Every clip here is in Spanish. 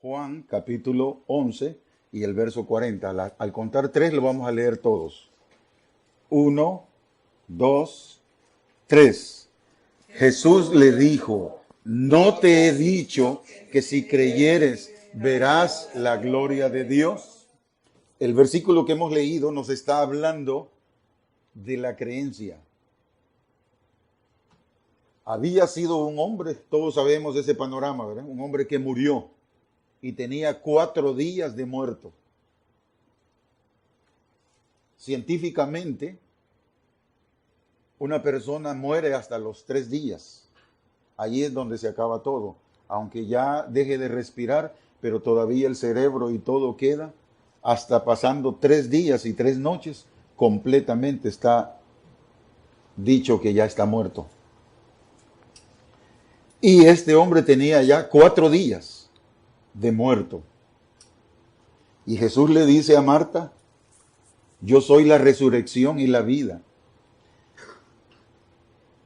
Juan capítulo 11 y el verso 40. Al contar tres lo vamos a leer todos. 1, 2, 3. Jesús le dijo, ¿no te he dicho que si creyeres verás la gloria de Dios? El versículo que hemos leído nos está hablando de la creencia. Había sido un hombre, todos sabemos ese panorama, ¿verdad? Un hombre que murió y tenía 4 días de muerto. Científicamente, una persona muere hasta los 3 días. Ahí es donde se acaba todo. Aunque ya deje de respirar, pero todavía el cerebro y todo queda, hasta pasando 3 días y 3 noches, completamente está dicho que ya está muerto. Y este hombre tenía ya 4 días de muerto. Y Jesús le dice a Marta, yo soy la resurrección y la vida.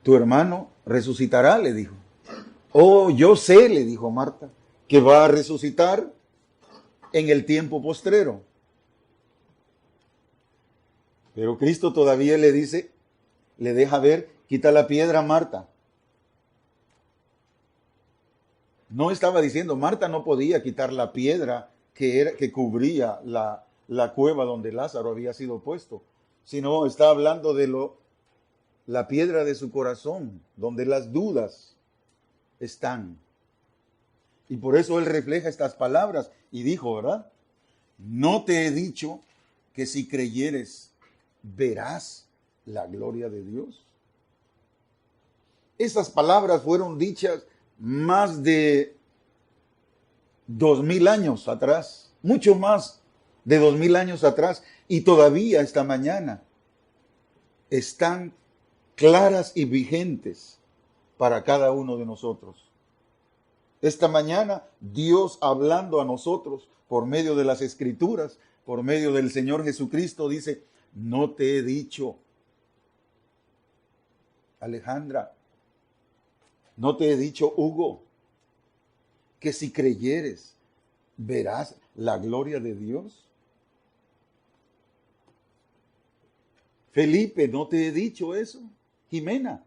Tu hermano resucitará, le dijo. Oh, yo sé, le dijo Marta, que va a resucitar en el tiempo postrero. Pero Cristo todavía le dice, le deja ver, quita la piedra, Marta. No estaba diciendo, Marta no podía quitar la piedra que cubría la cueva donde Lázaro había sido puesto, sino está hablando de la piedra de su corazón, donde las dudas están. Y por eso él refleja estas palabras y dijo, ¿verdad? No te he dicho que si creyeres verás la gloria de Dios. Esas palabras fueron dichas más de 2000 años atrás, mucho más de 2000 años atrás, y todavía esta mañana están claras y vigentes para cada uno de nosotros. Esta mañana Dios hablando a nosotros por medio de las Escrituras, por medio del Señor Jesucristo, dice, no te he dicho, Alejandra, no te he dicho, Hugo, que si creyeres, verás la gloria de Dios. Felipe, ¿no te he dicho eso? Jimena,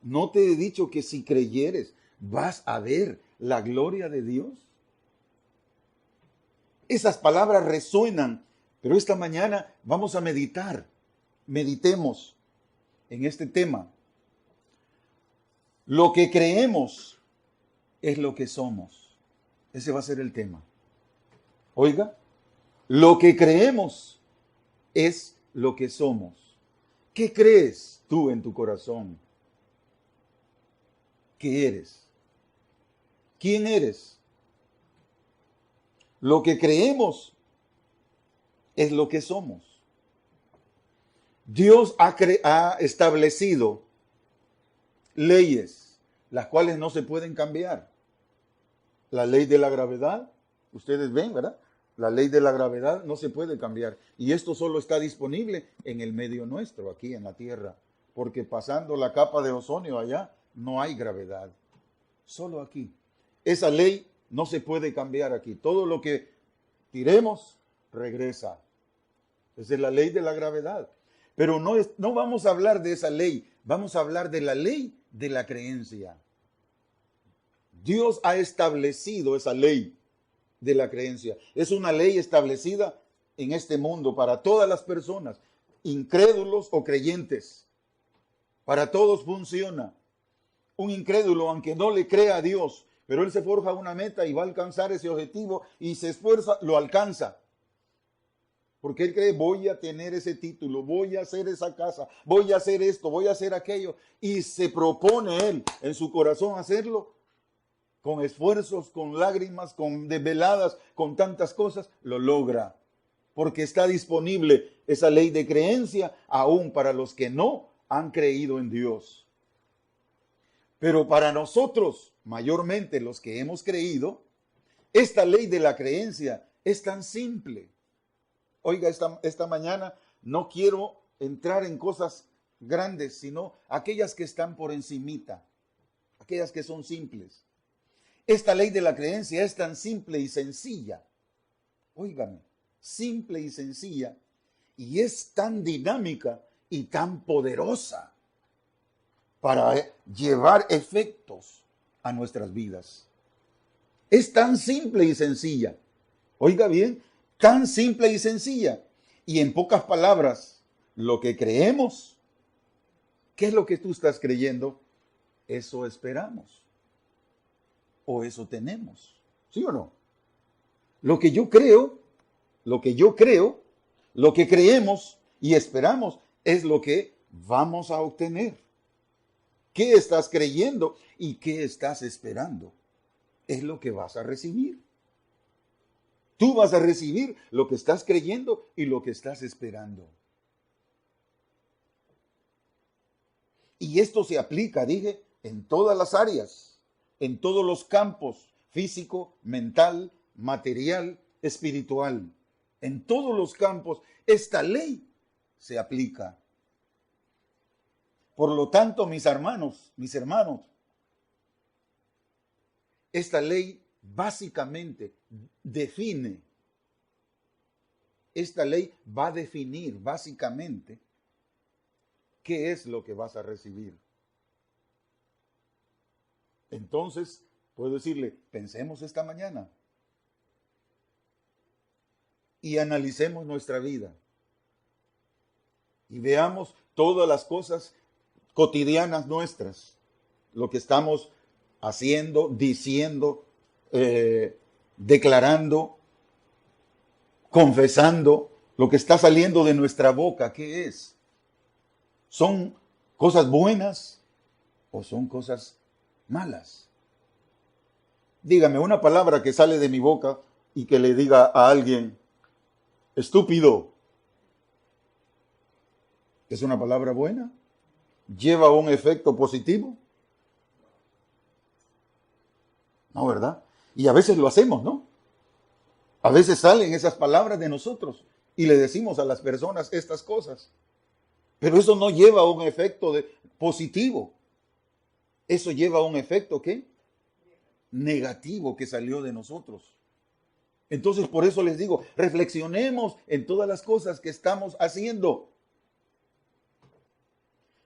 ¿no te he dicho que si creyeres, vas a ver la gloria de Dios? Esas palabras resuenan, pero esta mañana vamos a meditar. Meditemos en este tema. Lo que creemos es lo que somos. Ese va a ser el tema. Oiga, lo que creemos es lo que somos. ¿Qué crees tú en tu corazón? ¿Qué eres? ¿Quién eres? Lo que creemos es lo que somos. Dios ha establecido leyes, las cuales no se pueden cambiar. La ley de la gravedad, ustedes ven, ¿verdad? La ley de la gravedad no se puede cambiar. Y esto solo está disponible en el medio nuestro, aquí en la Tierra. Porque pasando la capa de ozono allá, no hay gravedad. Solo aquí. Esa ley no se puede cambiar aquí. Todo lo que tiremos, regresa. Esa es la ley de la gravedad. Pero no vamos a hablar de esa ley. Vamos a hablar de la ley de la creencia. Dios ha establecido esa ley de la creencia. Es una ley establecida en este mundo para todas las personas, incrédulos o creyentes. Para todos funciona. Un incrédulo, aunque no le crea a Dios, pero él se forja una meta y va a alcanzar ese objetivo y se esfuerza, lo alcanza. Porque él cree, voy a tener ese título, voy a hacer esa casa, voy a hacer esto, voy a hacer aquello. Y se propone él en su corazón hacerlo. Con esfuerzos, con lágrimas, con desveladas, con tantas cosas, lo logra. Porque está disponible esa ley de creencia aún para los que no han creído en Dios. Pero para nosotros, mayormente los que hemos creído, esta ley de la creencia es tan simple. Oiga, esta mañana no quiero entrar en cosas grandes, sino aquellas que están por encimita, aquellas que son simples. Esta ley de la creencia es tan simple y sencilla. Óigame, simple y sencilla. Y es tan dinámica y tan poderosa para llevar efectos a nuestras vidas. Es tan simple y sencilla. Oiga bien, tan simple y sencilla. Y en pocas palabras, lo que creemos, ¿qué es lo que tú estás creyendo? Eso esperamos. O eso tenemos. ¿Sí o no? Lo que yo creo, lo que creemos y esperamos es lo que vamos a obtener. ¿Qué estás creyendo y qué estás esperando? Es lo que vas a recibir. Tú vas a recibir lo que estás creyendo y lo que estás esperando. Y esto se aplica, dije, en todas las áreas, en todos los campos, físico, mental, material, espiritual. En todos los campos, esta ley se aplica. Por lo tanto, mis hermanos, esta ley básicamente define, esta ley va a definir básicamente qué es lo que vas a recibir. Entonces, puedo decirle, pensemos esta mañana y analicemos nuestra vida y veamos todas las cosas cotidianas nuestras, lo que estamos haciendo, diciendo, declarando, confesando, lo que está saliendo de nuestra boca, ¿qué es? ¿Son cosas buenas o son cosas malas? Dígame una palabra que sale de mi boca y que le diga a alguien, estúpido. ¿Es una palabra buena? ¿Lleva un efecto positivo? No, ¿verdad? Y a veces lo hacemos, ¿no? A veces salen esas palabras de nosotros y le decimos a las personas estas cosas. Pero eso no lleva un efecto positivo. Eso lleva un efecto, ¿qué? Negativo que salió de nosotros. Entonces, por eso les digo, reflexionemos en todas las cosas que estamos haciendo.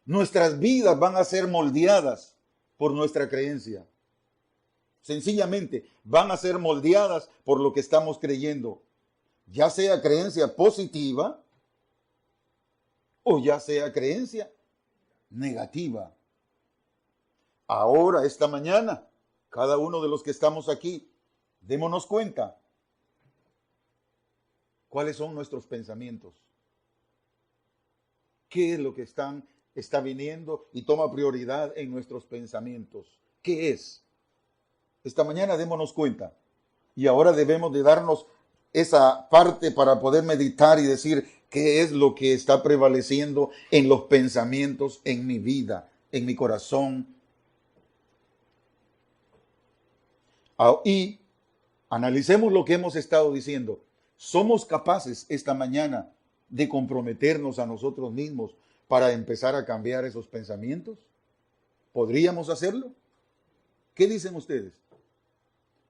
Nuestras vidas van a ser moldeadas por nuestra creencia. Sencillamente, van a ser moldeadas por lo que estamos creyendo. Ya sea creencia positiva o ya sea creencia negativa. Ahora, esta mañana, cada uno de los que estamos aquí, démonos cuenta cuáles son nuestros pensamientos. ¿Qué es lo que está viniendo y toma prioridad en nuestros pensamientos? ¿Qué es? Esta mañana démonos cuenta. Y ahora debemos de darnos esa parte para poder meditar y decir qué es lo que está prevaleciendo en los pensamientos, en mi vida, en mi corazón. Y analicemos lo que hemos estado diciendo. ¿Somos capaces esta mañana de comprometernos a nosotros mismos para empezar a cambiar esos pensamientos? ¿Podríamos hacerlo? ¿Qué dicen ustedes?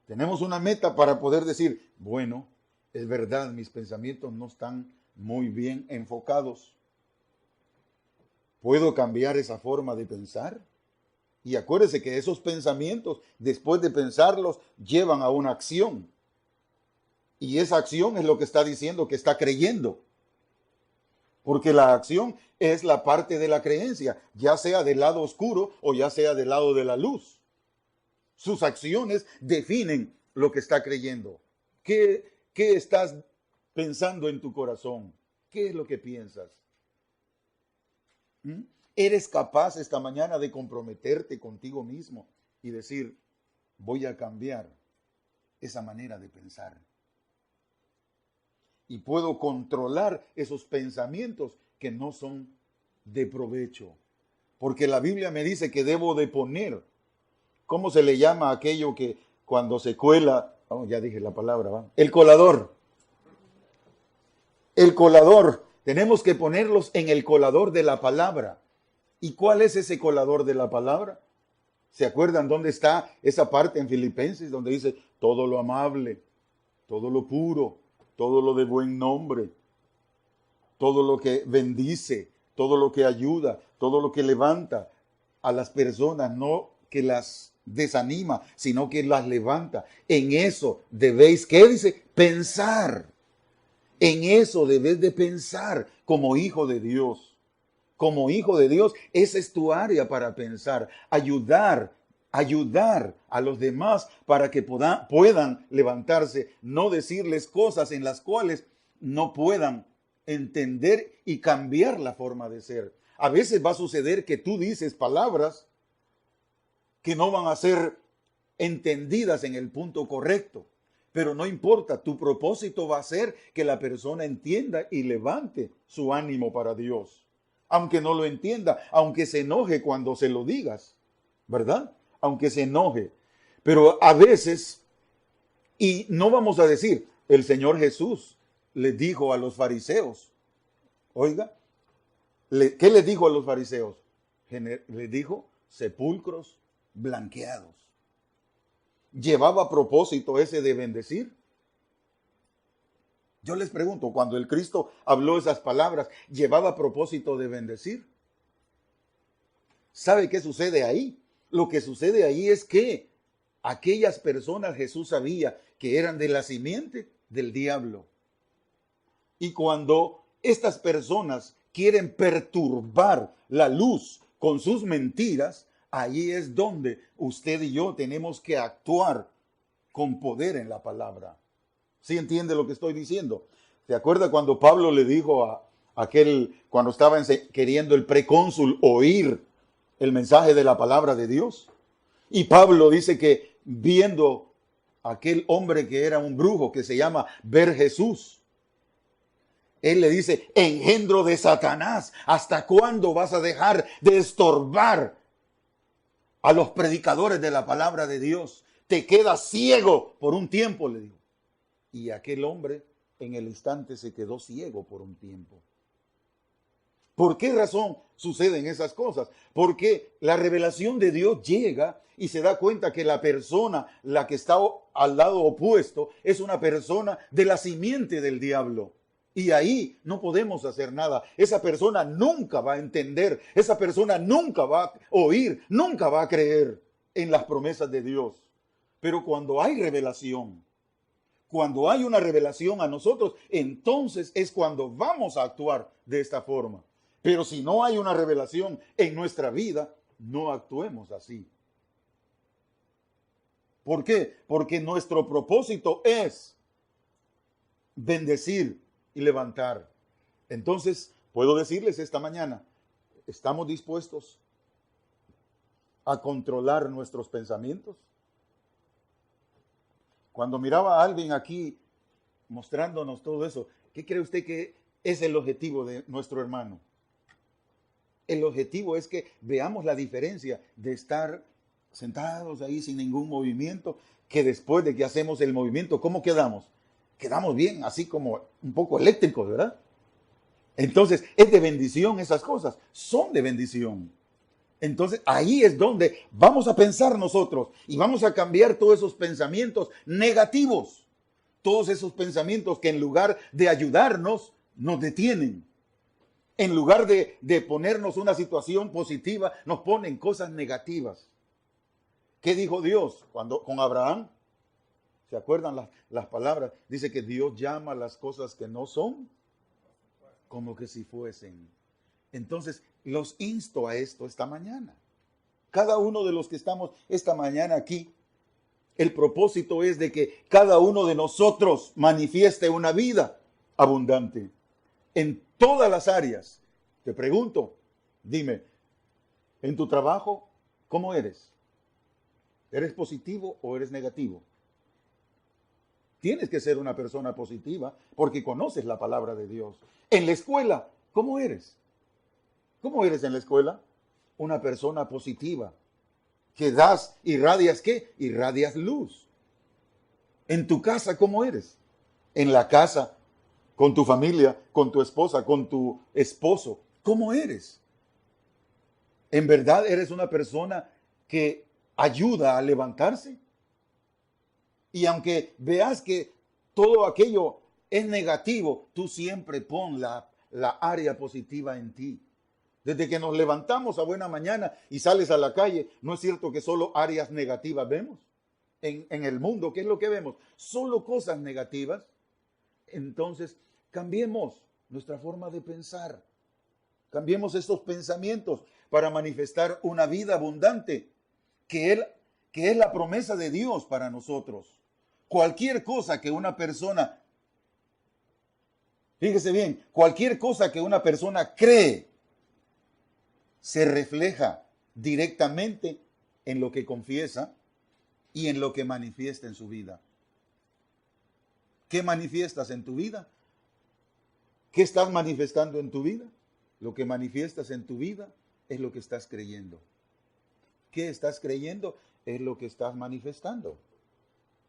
Tenemos una meta para poder decir, bueno, es verdad, mis pensamientos no están muy bien enfocados. ¿Puedo cambiar esa forma de pensar? Y acuérdese que esos pensamientos, después de pensarlos, llevan a una acción. Y esa acción es lo que está diciendo que está creyendo. Porque la acción es la parte de la creencia, ya sea del lado oscuro o ya sea del lado de la luz. Sus acciones definen lo que está creyendo. ¿Qué estás pensando en tu corazón? ¿Qué es lo que piensas? ¿Eres capaz esta mañana de comprometerte contigo mismo y decir, voy a cambiar esa manera de pensar? Y puedo controlar esos pensamientos que no son de provecho. Porque la Biblia me dice que debo de poner, ¿cómo se le llama aquello que cuando se cuela? Oh, ya dije la palabra, ¿va? El colador. El colador. Tenemos que ponerlos en el colador de la palabra. ¿Y cuál es ese colador de la palabra? ¿Se acuerdan dónde está esa parte en Filipenses donde dice todo lo amable, todo lo puro, todo lo de buen nombre, todo lo que bendice, todo lo que ayuda, todo lo que levanta a las personas, no que las desanima, sino que las levanta? En eso debéis, ¿qué dice? Pensar. En eso debes de pensar como hijo de Dios. Como hijo de Dios, esa es tu área para pensar. Ayudar a los demás para que puedan levantarse. No decirles cosas en las cuales no puedan entender y cambiar la forma de ser. A veces va a suceder que tú dices palabras que no van a ser entendidas en el punto correcto. Pero no importa, tu propósito va a ser que la persona entienda y levante su ánimo para Dios. Aunque no lo entienda, aunque se enoje cuando se lo digas, ¿verdad? Aunque se enoje. Pero a veces, y no vamos a decir, el Señor Jesús le dijo a los fariseos, oiga, ¿qué les dijo a los fariseos? Les dijo sepulcros blanqueados. ¿Llevaba propósito ese de bendecir? Yo les pregunto, cuando el Cristo habló esas palabras, ¿llevaba propósito de bendecir? ¿Sabe qué sucede ahí? Lo que sucede ahí es que aquellas personas Jesús sabía que eran de la simiente del diablo. Y cuando estas personas quieren perturbar la luz con sus mentiras, ahí es donde usted y yo tenemos que actuar con poder en la palabra. ¿Sí entiende lo que estoy diciendo? ¿Se acuerda cuando Pablo le dijo a aquel, cuando estaba queriendo el precónsul oír el mensaje de la palabra de Dios? Y Pablo dice que viendo a aquel hombre que era un brujo, que se llama Ber Jesús, él le dice, engendro de Satanás, ¿hasta cuándo vas a dejar de estorbar a los predicadores de la palabra de Dios? Te quedas ciego por un tiempo, le dijo. Y aquel hombre en el instante se quedó ciego por un tiempo. ¿Por qué razón suceden esas cosas? Porque la revelación de Dios llega y se da cuenta que la persona, la que está al lado opuesto, es una persona de la simiente del diablo. Y ahí no podemos hacer nada. Esa persona nunca va a entender, esa persona nunca va a oír, nunca va a creer en las promesas de Dios. Pero cuando hay revelación, cuando hay una revelación a nosotros, entonces es cuando vamos a actuar de esta forma. Pero si no hay una revelación en nuestra vida, no actuemos así. ¿Por qué? Porque nuestro propósito es bendecir y levantar. Entonces, puedo decirles esta mañana, ¿estamos dispuestos a controlar nuestros pensamientos? Cuando miraba a alguien aquí mostrándonos todo eso, ¿qué cree usted que es el objetivo de nuestro hermano? El objetivo es que veamos la diferencia de estar sentados ahí sin ningún movimiento, que después de que hacemos el movimiento, ¿cómo quedamos? Quedamos bien, así como un poco eléctricos, ¿verdad? Entonces, es de bendición esas cosas, son de bendición. Entonces, ahí es donde vamos a pensar nosotros y vamos a cambiar todos esos pensamientos negativos, todos esos pensamientos que en lugar de ayudarnos, nos detienen. En lugar de ponernos una situación positiva, nos ponen cosas negativas. ¿Qué dijo Dios con Abraham? ¿Se acuerdan las palabras? Dice que Dios llama las cosas que no son como que si fuesen. Entonces, los insto a esto esta mañana. Cada uno de los que estamos esta mañana aquí, el propósito es de que cada uno de nosotros manifieste una vida abundante en todas las áreas. Te pregunto, dime, en tu trabajo, ¿cómo eres? ¿Eres positivo o eres negativo? Tienes que ser una persona positiva porque conoces la palabra de Dios. En la escuela, ¿cómo eres? ¿Cómo eres en la escuela? Una persona positiva. Que irradias ¿qué? Irradias luz. En tu casa, ¿cómo eres? En la casa, con tu familia, con tu esposa, con tu esposo, ¿cómo eres? ¿En verdad eres una persona que ayuda a levantarse. Y aunque veas que todo aquello es negativo, tú siempre pon la área positiva en ti. Desde que nos levantamos a buena mañana y sales a la calle, no es cierto que solo áreas negativas vemos. En el mundo, ¿qué es lo que vemos? Solo cosas negativas. Entonces, cambiemos nuestra forma de pensar. Cambiemos estos pensamientos para manifestar una vida abundante que es la promesa de Dios para nosotros. Cualquier cosa que una persona, fíjese bien, cualquier cosa que una persona cree se refleja directamente en lo que confiesa y en lo que manifiesta en su vida. ¿Qué manifiestas en tu vida? ¿Qué estás manifestando en tu vida? Lo que manifiestas en tu vida es lo que estás creyendo. ¿Qué estás creyendo? Es lo que estás manifestando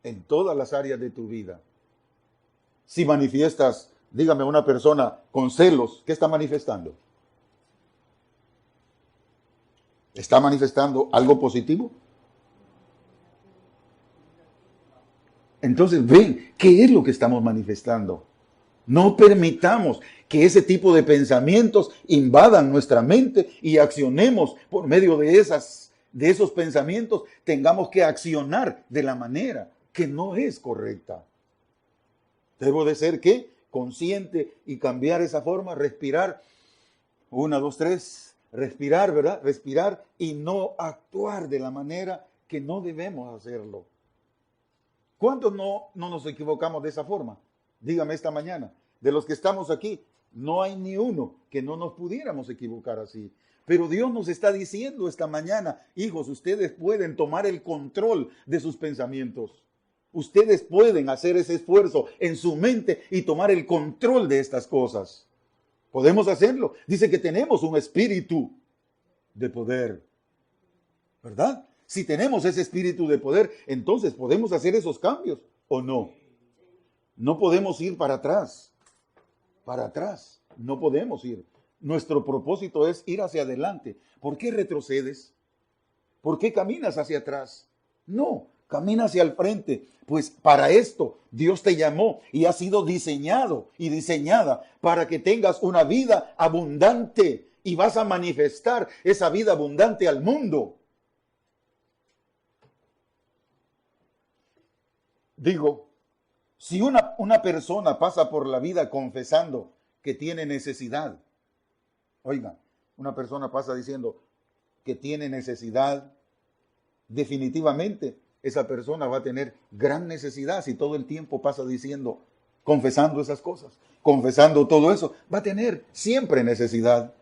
en todas las áreas de tu vida. Si manifiestas, dígame, una persona con celos, ¿qué está manifestando? ¿Está manifestando algo positivo? Entonces, ven, ¿qué es lo que estamos manifestando? No permitamos que ese tipo de pensamientos invadan nuestra mente y accionemos por medio de esos pensamientos, tengamos que accionar de la manera que no es correcta. Debo de ser, ¿qué? Consciente y cambiar esa forma, respirar. 1, 2, 3, respirar, ¿verdad? Respirar y no actuar de la manera que no debemos hacerlo. ¿Cuántos no nos equivocamos de esa forma? Dígame esta mañana, de los que estamos aquí, no hay ni uno que no nos pudiéramos equivocar así. Pero Dios nos está diciendo esta mañana, hijos, ustedes pueden tomar el control de sus pensamientos. Ustedes pueden hacer ese esfuerzo en su mente y tomar el control de estas cosas. Podemos hacerlo. Dice que tenemos un espíritu de poder, ¿verdad? Si tenemos ese espíritu de poder, entonces podemos hacer esos cambios, ¿o no? No podemos ir para atrás. Para atrás. No podemos ir. Nuestro propósito es ir hacia adelante. ¿Por qué retrocedes? ¿Por qué caminas hacia atrás? No, camina hacia el frente. Pues para esto Dios te llamó y has sido diseñado y diseñada para que tengas una vida abundante y vas a manifestar esa vida abundante al mundo. Digo, si una persona pasa por la vida confesando que tiene necesidad, oiga, una persona pasa diciendo que tiene necesidad, definitivamente esa persona va a tener gran necesidad si todo el tiempo pasa diciendo, confesando esas cosas, confesando todo eso, va a tener siempre necesidad.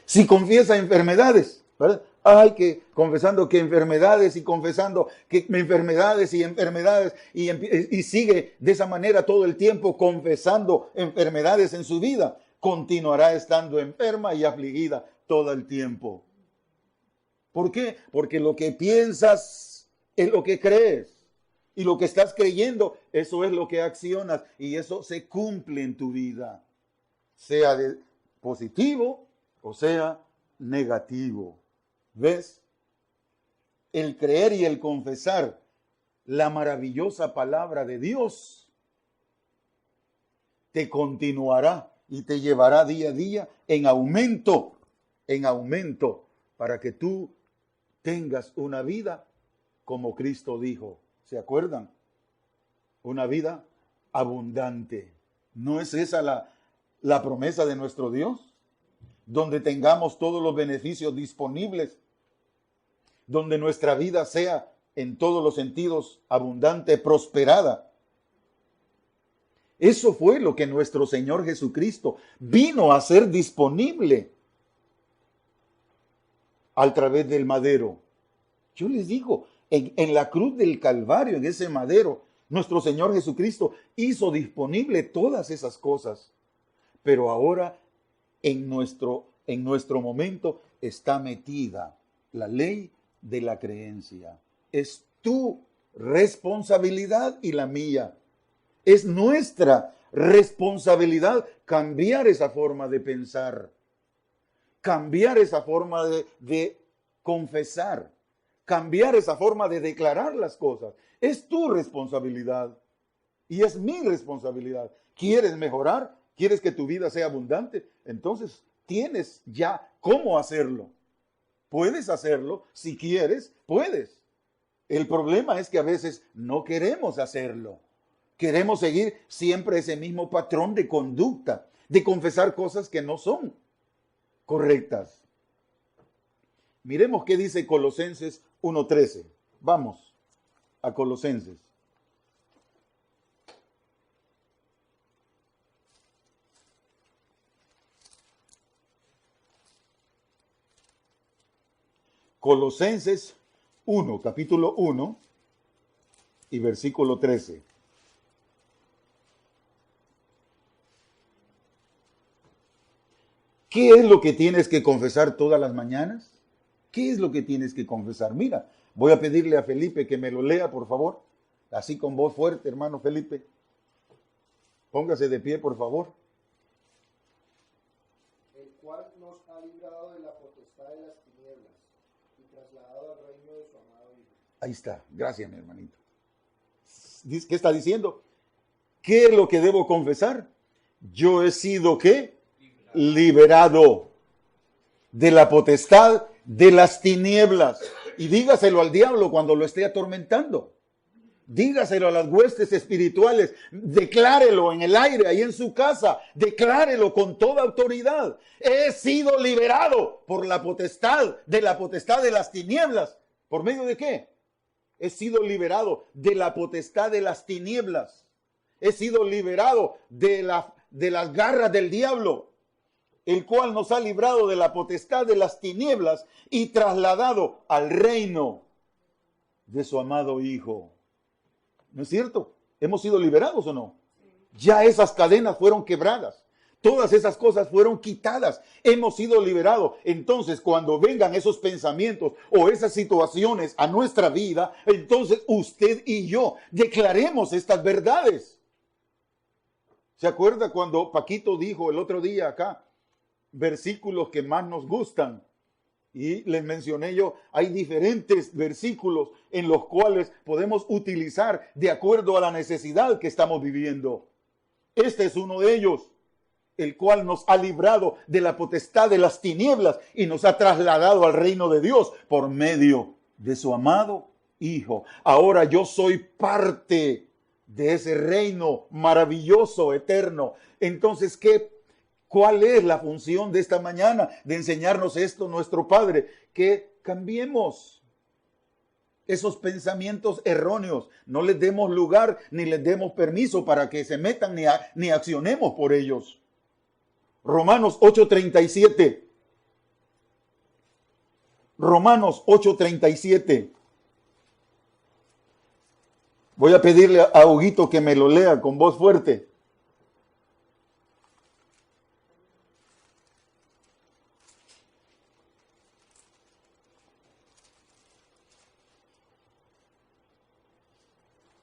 Si confiesa enfermedades, ¿verdad? Ay, que confesando que enfermedades y confesando que enfermedades y sigue de esa manera todo el tiempo confesando enfermedades en su vida, continuará estando enferma y afligida todo el tiempo. ¿Por qué? Porque lo que piensas es lo que crees y lo que estás creyendo, eso es lo que accionas y eso se cumple en tu vida, sea de positivo o sea negativo. ¿Ves? El creer y el confesar la maravillosa palabra de Dios te continuará y te llevará día a día en aumento, para que tú tengas una vida como Cristo dijo. ¿Se acuerdan? Una vida abundante. ¿No es esa la promesa de nuestro Dios? Donde tengamos todos los beneficios disponibles, donde nuestra vida sea en todos los sentidos abundante, prosperada. Eso fue lo que nuestro Señor Jesucristo vino a hacer disponible a través del madero. Yo les digo, en la cruz del Calvario, en ese madero, nuestro Señor Jesucristo hizo disponible todas esas cosas. Pero ahora en nuestro momento está metida la ley de la creencia. Es tu responsabilidad y la mía. Es nuestra responsabilidad cambiar esa forma de pensar, cambiar esa forma de confesar, cambiar esa forma de declarar las cosas. Es tu responsabilidad y es mi responsabilidad. ¿Quieres mejorar? ¿Quieres que tu vida sea abundante? Entonces tienes ya cómo hacerlo. Puedes hacerlo, si quieres, puedes. El problema es que a veces no queremos hacerlo. Queremos seguir siempre ese mismo patrón de conducta, de confesar cosas que no son correctas. Miremos qué dice Colosenses 1:13. Vamos a Colosenses. Colosenses 1, capítulo 1 y versículo 13. ¿Qué es lo que tienes que confesar todas las mañanas? ¿Qué es lo que tienes que confesar? Mira, voy a pedirle a Felipe que me lo lea, por favor. Así con voz fuerte, hermano Felipe. Póngase de pie, por favor. El cual nos ha librado de la potestad de las tinieblas y trasladado al reino de su amado Hijo. Ahí está. Gracias, mi hermanito. ¿Qué está diciendo? ¿Qué es lo que debo confesar? Yo he sido, ¿qué? Liberado de la potestad de las tinieblas. Y dígaselo al diablo cuando lo esté atormentando. Dígaselo a las huestes espirituales. Declárelo en el aire, ahí en su casa. Declárelo con toda autoridad. He sido liberado por la potestad de las tinieblas. ¿Por medio de qué? He sido liberado de la potestad de las tinieblas. He sido liberado de las garras del diablo, el cual nos ha librado de la potestad de las tinieblas y trasladado al reino de su amado Hijo. ¿No es cierto? ¿Hemos sido liberados o no? Ya esas cadenas fueron quebradas. Todas esas cosas fueron quitadas. Hemos sido liberados. Entonces, cuando vengan esos pensamientos o esas situaciones a nuestra vida, entonces usted y yo declaremos estas verdades. ¿Se acuerda cuando Paquito dijo el otro día acá versículos que más nos gustan? Y les mencioné yo, hay diferentes versículos en los cuales podemos utilizar de acuerdo a la necesidad que estamos viviendo. Este es uno de ellos, el cual nos ha librado de la potestad de las tinieblas y nos ha trasladado al reino de Dios por medio de su amado Hijo. Ahora yo soy parte de ese reino maravilloso, eterno. Entonces, ¿cuál es la función de esta mañana de enseñarnos esto nuestro Padre? Que cambiemos esos pensamientos erróneos. No les demos lugar ni les demos permiso para que se metan ni accionemos por ellos. Romanos 8:37. Romanos 8:37. Voy a pedirle a Huguito que me lo lea con voz fuerte.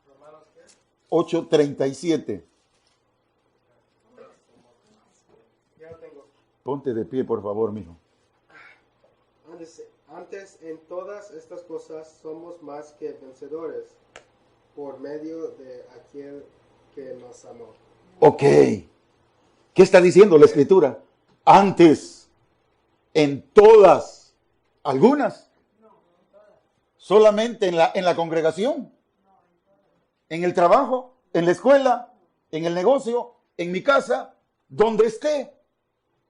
Romanos, ¿qué? 8:37. Ya lo tengo. Ponte de pie, por favor, mijo. Antes en todas estas cosas somos más que vencedores por medio de aquel que nos amó. Ok. ¿Qué está diciendo la Escritura? Antes, en todas, algunas, solamente en la congregación, en el trabajo, en la escuela, en el negocio, en mi casa, donde esté.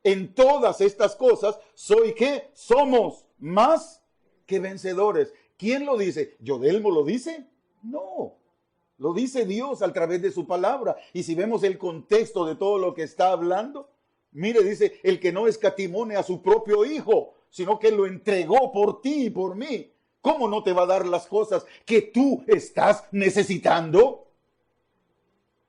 En todas estas cosas, ¿soy qué? Somos más que vencedores. ¿Quién lo dice? ¿Yodelmo lo dice? No. Lo dice Dios a través de su palabra. Y si vemos el contexto de todo lo que está hablando, mire, dice, el que no escatimone a su propio Hijo, sino que lo entregó por ti y por mí. ¿Cómo no te va a dar las cosas que tú estás necesitando?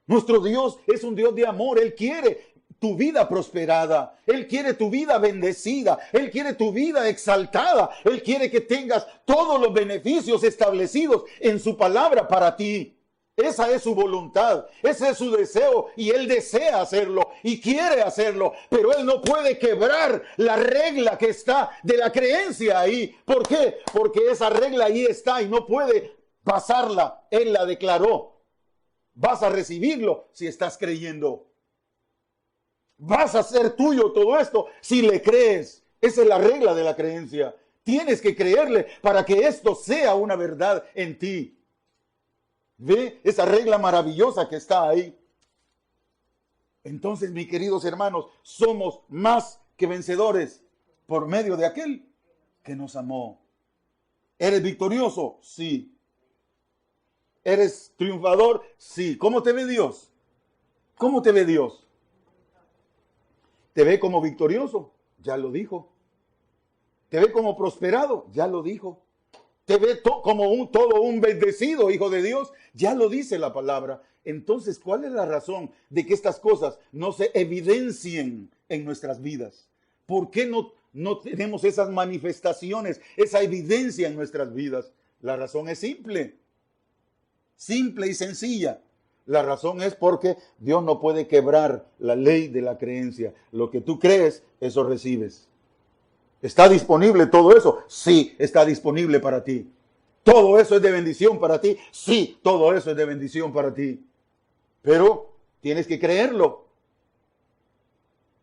Nuestro Dios es un Dios de amor. Él quiere tu vida prosperada. Él quiere tu vida bendecida. Él quiere tu vida exaltada. Él quiere que tengas todos los beneficios establecidos en su palabra para ti. Esa es su voluntad, ese es su deseo y Él desea hacerlo y quiere hacerlo, pero Él no puede quebrar la regla que está de la creencia ahí. ¿Por qué? Porque esa regla ahí está y no puede pasarla. Él la declaró. Vas a recibirlo si estás creyendo. Vas a hacer tuyo todo esto si le crees. Esa es la regla de la creencia. Tienes que creerle para que esto sea una verdad en ti. ¿Ve esa regla maravillosa que está ahí? Entonces, mis queridos hermanos, somos más que vencedores por medio de aquel que nos amó. ¿Eres victorioso? Sí. ¿Eres triunfador? Sí. ¿Cómo te ve Dios? ¿Cómo te ve Dios? ¿Te ve como victorioso? Ya lo dijo. ¿Te ve como prosperado? Ya lo dijo. ¿Te ve como todo un bendecido hijo de Dios? Ya lo dice la palabra. Entonces, ¿cuál es la razón de que estas cosas no se evidencien en nuestras vidas? ¿Por qué no tenemos esas manifestaciones, esa evidencia en nuestras vidas? La razón es simple y sencilla. La razón es porque Dios no puede quebrar la ley de la creencia. Lo que tú crees, eso recibes. ¿Está disponible todo eso? Sí, está disponible para ti. ¿Todo eso es de bendición para ti? Sí, todo eso es de bendición para ti. Pero tienes que creerlo.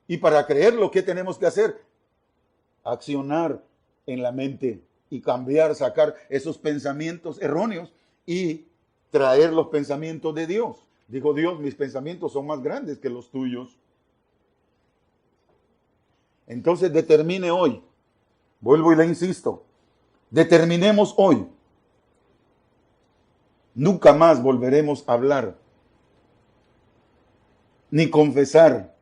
Y para creerlo, ¿qué tenemos que hacer? Accionar en la mente y cambiar, sacar esos pensamientos erróneos y traer los pensamientos de Dios. Dijo Dios, mis pensamientos son más grandes que los tuyos. Entonces determine hoy, vuelvo y le insisto, determinemos hoy, nunca más volveremos a hablar ni confesar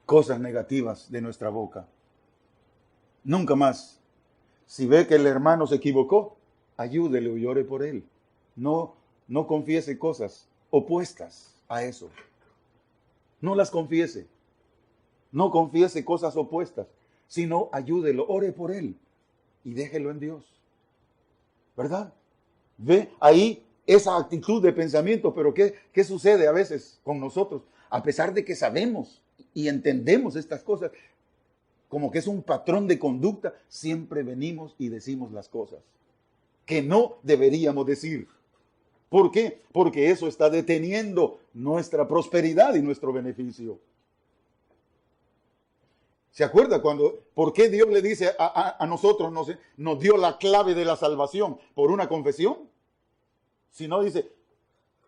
cosas negativas de nuestra boca. Nunca más. Si ve que el hermano se equivocó, ayúdele o llore por él. No confiese cosas opuestas a eso. No las confiese. No confiese cosas opuestas, sino ayúdelo, ore por él y déjelo en Dios. ¿Verdad? Ve ahí esa actitud de pensamiento, pero ¿qué sucede a veces con nosotros? A pesar de que sabemos y entendemos estas cosas, como que es un patrón de conducta, siempre venimos y decimos las cosas que no deberíamos decir. ¿Por qué? Porque eso está deteniendo nuestra prosperidad y nuestro beneficio. ¿Se acuerda por qué Dios le dice a nosotros, nos dio la clave de la salvación? ¿Por una confesión? Si no dice,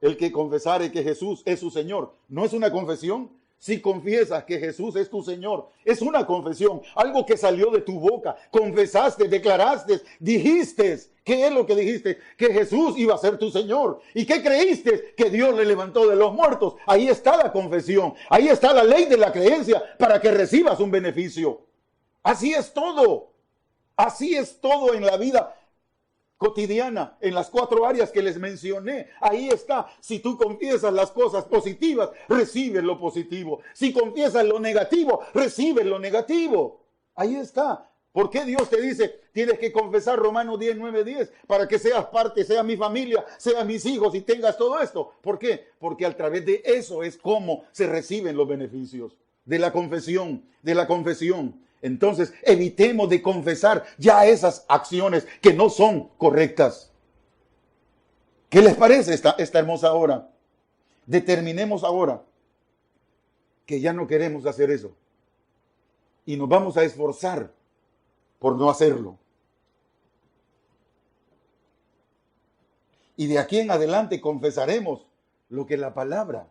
el que confesare que Jesús es su Señor, ¿no es una confesión? Si confiesas que Jesús es tu Señor, es una confesión, algo que salió de tu boca, confesaste, declaraste, dijiste. ¿Qué es lo que dijiste? Que Jesús iba a ser tu Señor. ¿Y qué creíste? Que Dios le levantó de los muertos. Ahí está la confesión, ahí está la ley de la creencia para que recibas un beneficio. Así es todo en la vida cotidiana, en las 4 áreas que les mencioné. Ahí está. Si tú confiesas las cosas positivas, recibes lo positivo. Si confiesas lo negativo, recibes lo negativo. Ahí está. ¿Por qué Dios te dice, tienes que confesar Romanos 10, 9, 10, para que seas parte, sea mi familia, sean mis hijos y tengas todo esto? ¿Por qué? Porque a través de eso es como se reciben los beneficios de la confesión, Entonces, evitemos de confesar ya esas acciones que no son correctas. ¿Qué les parece esta hermosa hora? Determinemos ahora que ya no queremos hacer eso. Y nos vamos a esforzar por no hacerlo. Y de aquí en adelante confesaremos lo que la palabra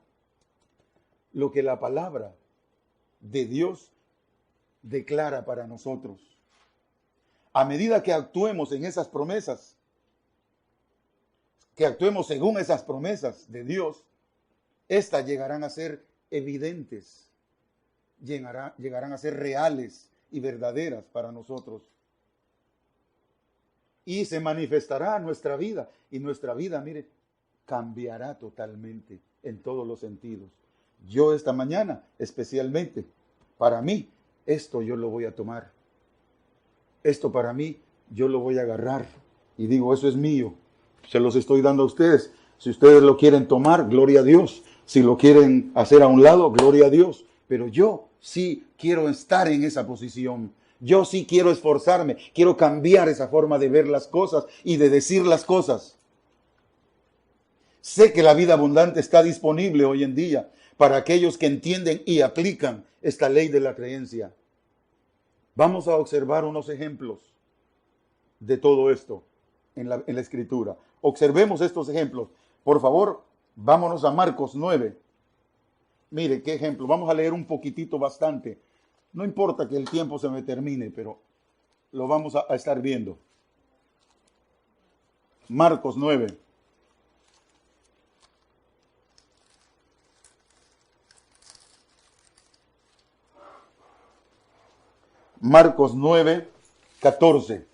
de Dios declara para nosotros. A medida que actuemos en esas promesas, que actuemos según esas promesas de Dios, estas llegarán a ser evidentes, llegarán a ser reales y verdaderas para nosotros. Y se manifestará nuestra vida, y nuestra vida, mire, cambiará totalmente en todos los sentidos. Yo esta mañana, especialmente, para mí, esto yo lo voy a tomar. Esto para mí, yo lo voy a agarrar. Y digo, eso es mío. Se los estoy dando a ustedes. Si ustedes lo quieren tomar, gloria a Dios. Si lo quieren hacer a un lado, gloria a Dios. Pero yo sí quiero estar en esa posición. Yo sí quiero esforzarme. Quiero cambiar esa forma de ver las cosas y de decir las cosas. Sé que la vida abundante está disponible hoy en día para aquellos que entienden y aplican esta ley de la creencia. Vamos a observar unos ejemplos de todo esto en la Escritura. Observemos estos ejemplos. Por favor, vámonos a Marcos 9. Mire, qué ejemplo. Vamos a leer un poquitito bastante. No importa que el tiempo se me termine, pero lo vamos a estar viendo. Marcos 9. Marcos 9, 14.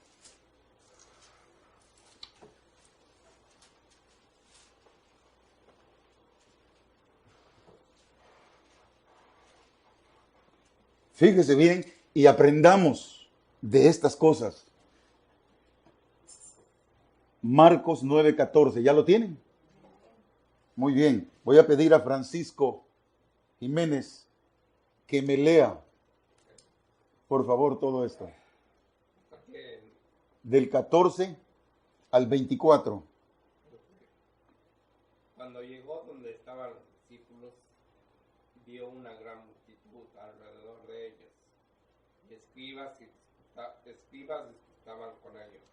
Fíjese bien y aprendamos de estas cosas. Marcos 9, 14. ¿Ya lo tienen? Muy bien. Voy a pedir a Francisco Jiménez que me lea, por favor, todo esto. Del 14 al 24. Cuando llegó donde estaban los discípulos, vio una gran multitud alrededor de ellos, y escribas estaban con ellos.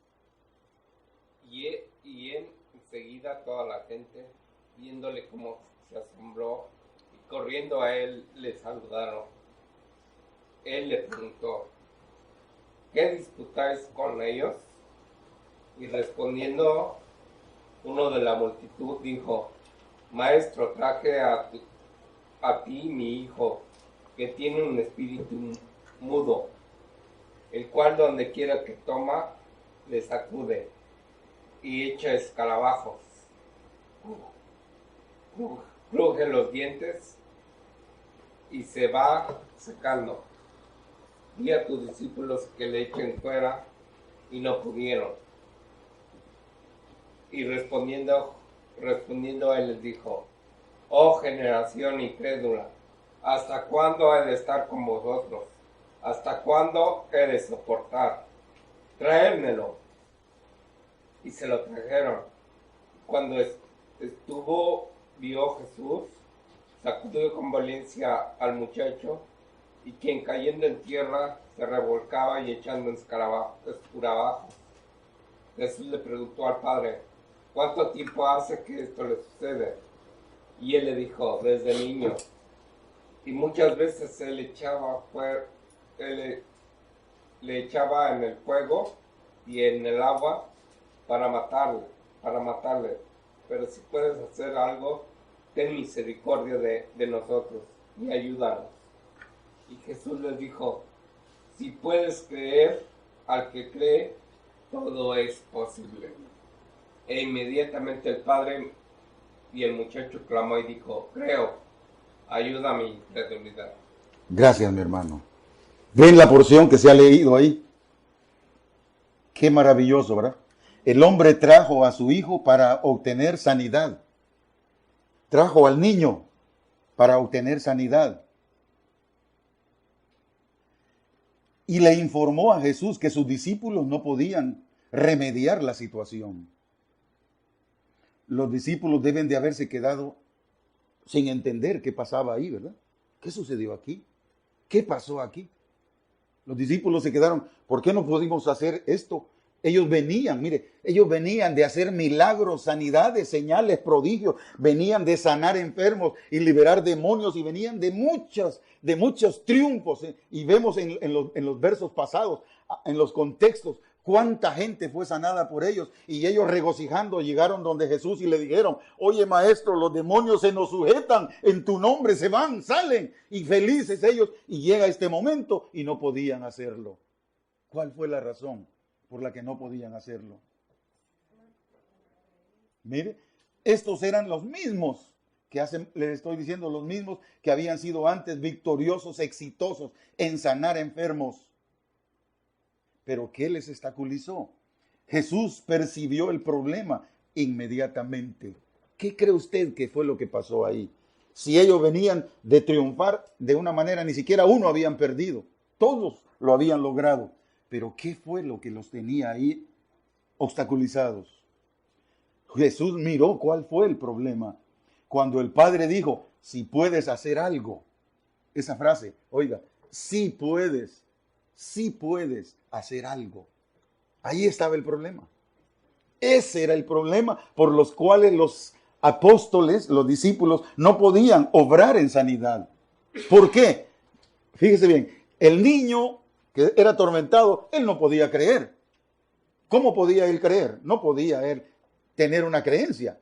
Y enseguida toda la gente, viéndole como se asombró, y corriendo a él, le saludaron. Él le preguntó: ¿qué disputáis con ellos? Y respondiendo uno de la multitud dijo: Maestro, traje a ti mi hijo, que tiene un espíritu mudo, el cual donde quiera que toma, le sacude y echa escarabajos, cruje los dientes y se va secando. Di a tus discípulos que le echen fuera, y no pudieron. Y respondiendo él les dijo: oh generación incrédula, ¿hasta cuándo he de estar con vosotros? ¿Hasta cuándo he de soportar? Traédmelo. Y se lo trajeron. Cuando vio Jesús, sacudió con violencia al muchacho, y quien cayendo en tierra se revolcaba y echando escarabajos. Jesús le preguntó al padre: ¿cuánto tiempo hace que esto le sucede? Y él le dijo: desde niño. Y muchas veces él le echaba en el fuego y en el agua para matarle. Pero si puedes hacer algo, ten misericordia de nosotros y ayúdanos. Y Jesús les dijo: si puedes creer, al que cree, todo es posible. E inmediatamente el padre y el muchacho clamó y dijo: creo, ayuda a mi incredulidad. Gracias, mi hermano. ¿Ven la porción que se ha leído ahí? Qué maravilloso, ¿verdad? El hombre trajo a su hijo para obtener sanidad. Trajo al niño para obtener sanidad. Y le informó a Jesús que sus discípulos no podían remediar la situación. Los discípulos deben de haberse quedado sin entender qué pasaba ahí, ¿verdad? ¿Qué sucedió aquí? ¿Qué pasó aquí? Los discípulos se quedaron: ¿por qué no pudimos hacer esto? Ellos venían de hacer milagros, sanidades, señales, prodigios, venían de sanar enfermos y liberar demonios, y venían de muchos triunfos. Y vemos en los versos pasados, en los contextos, cuánta gente fue sanada por ellos, y ellos regocijando llegaron donde Jesús y le dijeron: oye maestro, los demonios se nos sujetan en tu nombre, se van, salen, y felices ellos. Y llega este momento y no podían hacerlo. ¿Cuál fue la razón por la que no podían hacerlo? Mire, estos eran los mismos les estoy diciendo, los mismos que habían sido antes victoriosos, exitosos en sanar enfermos. Pero ¿qué les obstaculizó? Jesús percibió el problema inmediatamente. ¿Qué cree usted que fue lo que pasó ahí? Si ellos venían de triunfar de una manera, ni siquiera uno habían perdido. Todos lo habían logrado. Pero ¿qué fue lo que los tenía ahí obstaculizados? Jesús miró cuál fue el problema. Cuando el Padre dijo, si puedes hacer algo. Esa frase, oiga, si puedes hacer algo. Ahí estaba el problema. Ese era el problema por los cuales los apóstoles, los discípulos, no podían obrar en sanidad. ¿Por qué? Fíjese bien, el niño que era atormentado, él no podía creer. ¿Cómo podía él creer? No podía él tener una creencia.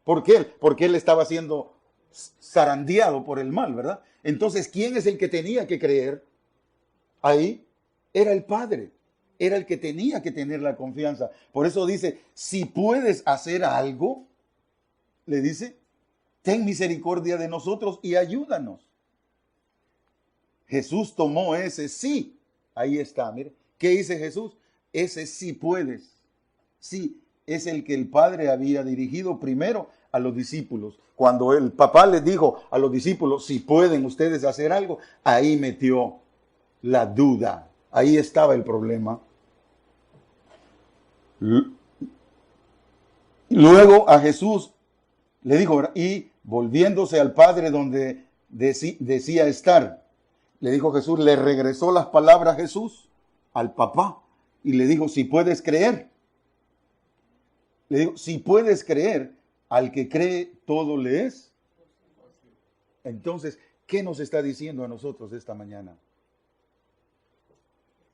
¿Por qué? Porque él estaba siendo zarandeado por el mal, ¿verdad? Entonces, ¿quién es el que tenía que creer? Ahí era el Padre. Era el que tenía que tener la confianza. Por eso dice, si puedes hacer algo, le dice, ten misericordia de nosotros y ayúdanos. Jesús tomó ese sí. Ahí está, mire. ¿Qué dice Jesús? Ese sí puedes. Sí, es el que el Padre había dirigido primero a los discípulos. Cuando el papá les dijo a los discípulos, si pueden ustedes hacer algo, ahí metió la duda. Ahí estaba el problema. Luego a Jesús le dijo, y volviéndose al Padre donde decía estar, le dijo Jesús, le regresó las palabras Jesús al papá y le dijo, si puedes creer. Le dijo, si puedes creer, al que cree todo le es. Entonces, ¿qué nos está diciendo a nosotros esta mañana?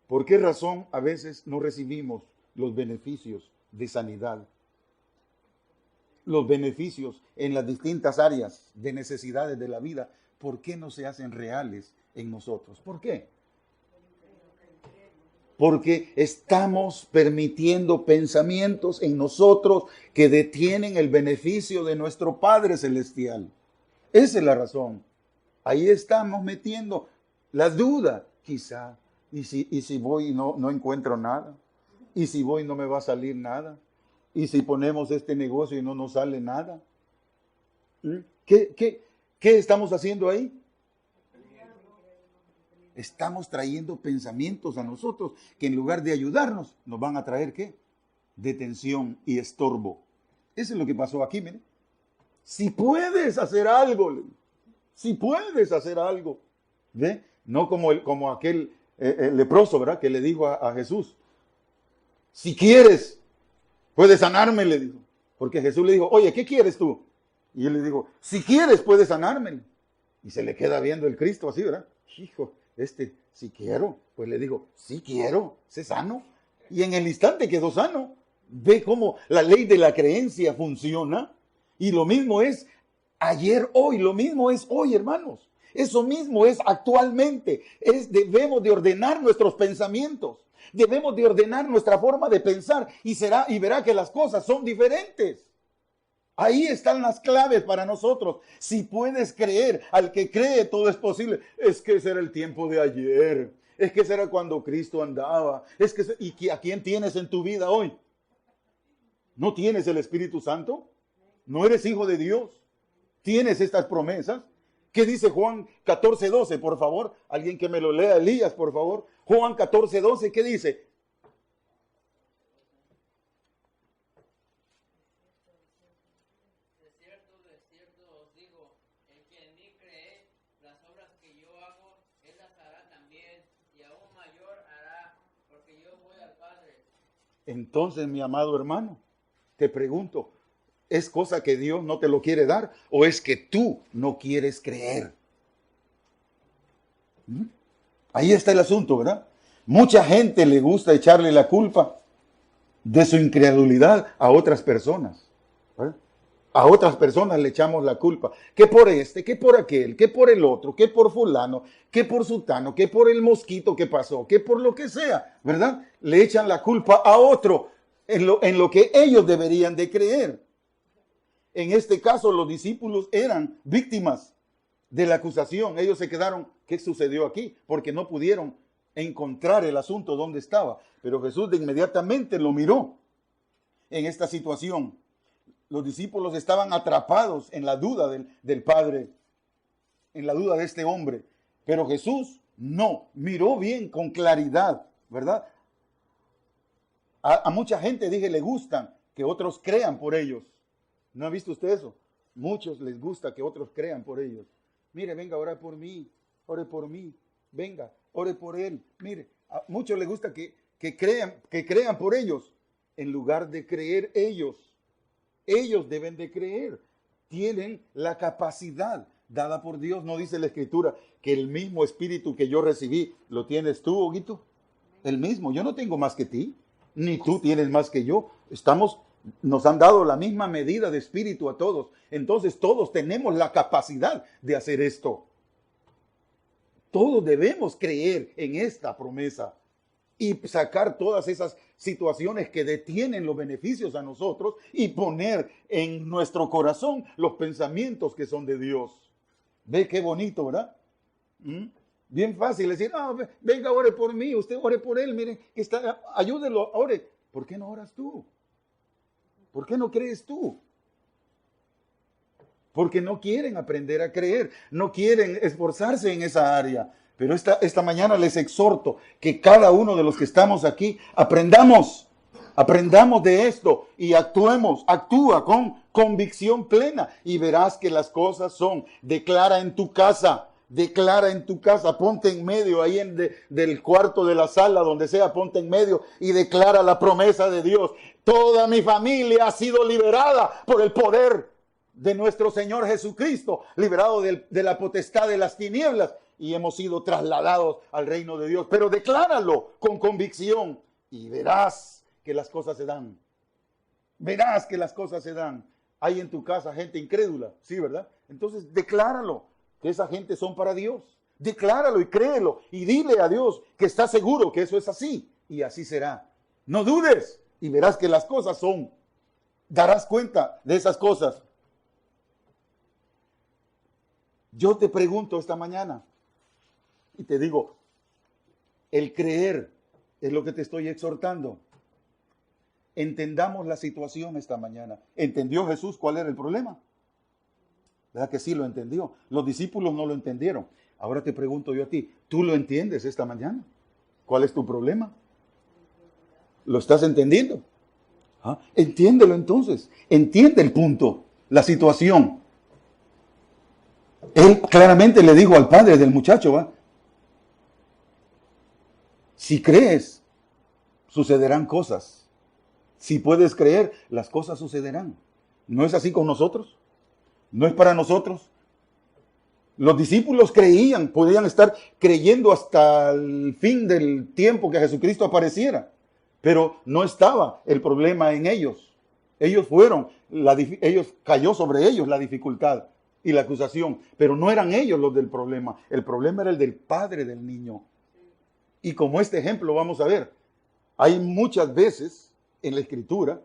¿Por qué razón a veces no recibimos los beneficios de sanidad? Los beneficios en las distintas áreas de necesidades de la vida, ¿por qué no se hacen reales en nosotros? ¿Por qué? Porque estamos permitiendo pensamientos en nosotros que detienen el beneficio de nuestro Padre Celestial. Esa es la razón. Ahí estamos metiendo la duda, quizá. ¿Y si voy y no encuentro nada? ¿Y si voy y no me va a salir nada? ¿Y si ponemos este negocio y no nos sale nada? ¿Qué estamos haciendo ahí? Estamos trayendo pensamientos a nosotros que en lugar de ayudarnos, nos van a traer ¿qué? Detención y estorbo. Eso es lo que pasó aquí, miren. Si puedes hacer algo, si puedes hacer algo, ¿ve? No como aquel leproso, ¿verdad? Que le dijo a Jesús, si quieres, puedes sanarme, le dijo. Porque Jesús le dijo, oye, ¿qué quieres tú? Y él le dijo, si quieres, puedes sanarme. Y se le queda viendo el Cristo así, ¿verdad? Hijo, si quiero. Pues le dijo, sí quiero, sé sano. Y en el instante quedó sano. Ve cómo la ley de la creencia funciona. Y lo mismo es ayer, hoy, lo mismo es hoy, hermanos. Eso mismo es actualmente. Debemos de ordenar nuestros pensamientos. Debemos de ordenar nuestra forma de pensar y verá que las cosas son diferentes. Ahí están las claves para nosotros. Si puedes creer, al que cree todo es posible. Es que ese era el tiempo de ayer. Es que ese era cuando Cristo andaba. ¿Y a quién tienes en tu vida hoy? ¿No tienes el Espíritu Santo? ¿No eres hijo de Dios? ¿Tienes estas promesas? ¿Qué dice Juan 14:12, por favor? Alguien que me lo lea, Elías, por favor. Juan 14:12, ¿qué dice? De cierto os digo, el que en mí cree, las obras que yo hago, él las hará también, y aún mayor hará, porque yo voy al Padre. Entonces, mi amado hermano, te pregunto, ¿es cosa que Dios no te lo quiere dar o es que tú no quieres creer? Ahí está el asunto, ¿verdad? Mucha gente le gusta echarle la culpa de su incredulidad a otras personas. ¿Verdad? A otras personas le echamos la culpa. Que por que por aquel, que por el otro, que por fulano, que por sutano, que por el mosquito que pasó, que por lo que sea, ¿verdad? Le echan la culpa a otro en lo que ellos deberían de creer. En este caso, los discípulos eran víctimas de la acusación. Ellos se quedaron, ¿qué sucedió aquí? Porque no pudieron encontrar el asunto donde estaba. Pero Jesús de inmediatamente lo miró en esta situación. Los discípulos estaban atrapados en la duda del Padre, en la duda de este hombre. Pero Jesús no, miró bien, con claridad, ¿verdad? A mucha gente, dije, le gustan que otros crean por ellos. ¿No ha visto usted eso? Muchos les gusta que otros crean por ellos. Mire, venga, ore por mí, venga, ore por él. Mire, a muchos les gusta que crean por ellos, en lugar de creer ellos. Ellos deben de creer. Tienen la capacidad dada por Dios. ¿No dice la Escritura que el mismo espíritu que yo recibí lo tienes tú, Huguito? El mismo. Yo no tengo más que ti, ni tú tienes más que yo. Nos han dado la misma medida de espíritu a todos. Entonces todos tenemos la capacidad de hacer esto. Todos debemos creer en esta promesa y sacar todas esas situaciones que detienen los beneficios a nosotros y poner en nuestro corazón los pensamientos que son de Dios. ¿Ve qué bonito, verdad? Bien fácil decir, venga, ore por mí, usted ore por él, mire, ayúdelo, ore. ¿Por qué no oras tú? ¿Por qué no crees tú? Porque no quieren aprender a creer, no quieren esforzarse en esa área. Pero esta mañana les exhorto que cada uno de los que estamos aquí aprendamos de esto y actúa con convicción plena y verás que las cosas son. Declara en tu casa, ponte en medio ahí del cuarto de la sala, donde sea, ponte en medio y declara la promesa de Dios. Toda mi familia ha sido liberada por el poder de nuestro Señor Jesucristo, liberado de la potestad de las tinieblas, y hemos sido trasladados al reino de Dios. Pero decláralo con convicción y verás que las cosas se dan. Verás que las cosas se dan. Hay en tu casa gente incrédula, ¿sí, verdad? Entonces decláralo, que esa gente son para Dios. Decláralo y créelo y dile a Dios que está seguro que eso es así, y así será. No dudes y verás que las cosas son. Darás cuenta de esas cosas. Yo te pregunto esta mañana y te digo, el creer es lo que te estoy exhortando. Entendamos la situación esta mañana. ¿Entendió Jesús cuál era el problema? ¿Verdad que sí lo entendió? Los discípulos no lo entendieron. Ahora te pregunto yo a ti, ¿tú lo entiendes esta mañana? ¿Cuál es tu problema? ¿Lo estás entendiendo? Entiéndelo entonces. Entiende el punto, la situación. Él claramente le dijo al padre del muchacho, si crees, sucederán cosas. Si puedes creer, las cosas sucederán. ¿No es así con nosotros? ¿No es para nosotros? Los discípulos creían, podían estar creyendo hasta el fin del tiempo que Jesucristo apareciera, pero no estaba el problema en ellos. Ellos cayó sobre ellos la dificultad y la acusación, pero no eran ellos los del problema. El problema era el del padre del niño. Y como este ejemplo vamos a ver, hay muchas veces en la Escritura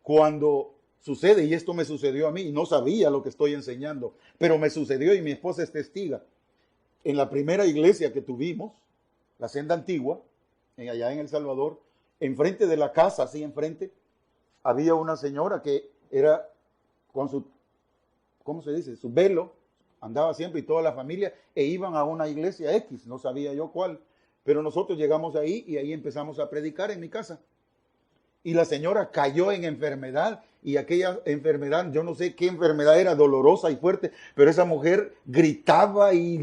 cuando sucede, y esto me sucedió a mí, y no sabía lo que estoy enseñando, pero me sucedió y mi esposa es testiga. En la primera iglesia que tuvimos, la Senda Antigua, allá en El Salvador, enfrente de la casa, así enfrente, había una señora que era con su, ¿cómo se dice? Su velo, andaba siempre y toda la familia, e iban a una iglesia X, no sabía yo cuál, pero nosotros llegamos ahí y ahí empezamos a predicar en mi casa. Y la señora cayó en enfermedad, y aquella enfermedad, yo no sé qué enfermedad era, dolorosa y fuerte, pero esa mujer gritaba y